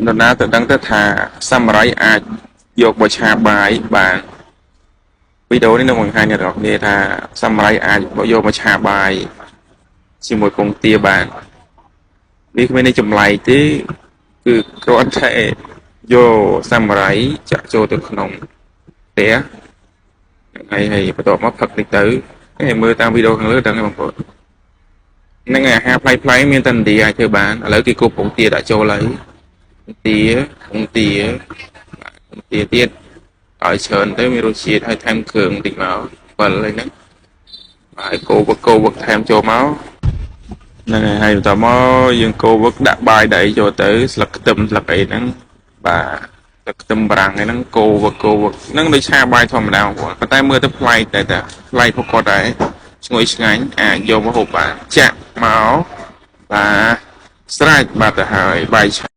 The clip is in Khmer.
នរណាទៅដឹងទៅថាសាមរ៉ៃអាចយកមកឆាបាយបានវីដេអូនេះនឹងបង្ហាញអ្នកនរគ្នាថាសាមរ៉ៃអាចយកមកឆាបាយជាមួយពងទាបាននេះគ្មានន័យចម្លែកទេគឺគ្រាន់តែយកសាមរ៉ៃចាក់ចូលទៅក្នុងផ្ទះហើយបន្ទាប់មកផឹកនេះទៅហើយមើលតាមវីដេអូខាងលើដឹងហើយបងប្អូននឹងអាហារផ្លែៗមានតែឥណ្ឌាអាចធ្វើបានឥឡូវគេគប់ពងទាដាក់ចូលហើយពងទាទៀតឲ្យច្រើនទៅមានរសជាតិហើយថែមគ្រឿងបន្តិចមក7ហើយហ្នឹងហើយកូវឹកថែមចូលមកហ្នឹងហើយបន្តមកយើងកូរវឹកដាក់បាយដៃចូលទៅស្លឹកខ្ទឹមស្លឹកអីហ្នឹងបាទស្លឹកខ្ទឹមបារាំងហ្នឹងកូរវឹកហ្នឹងដូចឆាបាយធម្មតាបងប្អូនប៉ុន្តែមើលទៅប្លែកតែប្លែកផុសគាត់ដែរឈ្ងុយឆ្ងាញ់អាចយកមកហូបបានចាក់មកបាទស្រេចបាត់ទៅហើយបាយឆា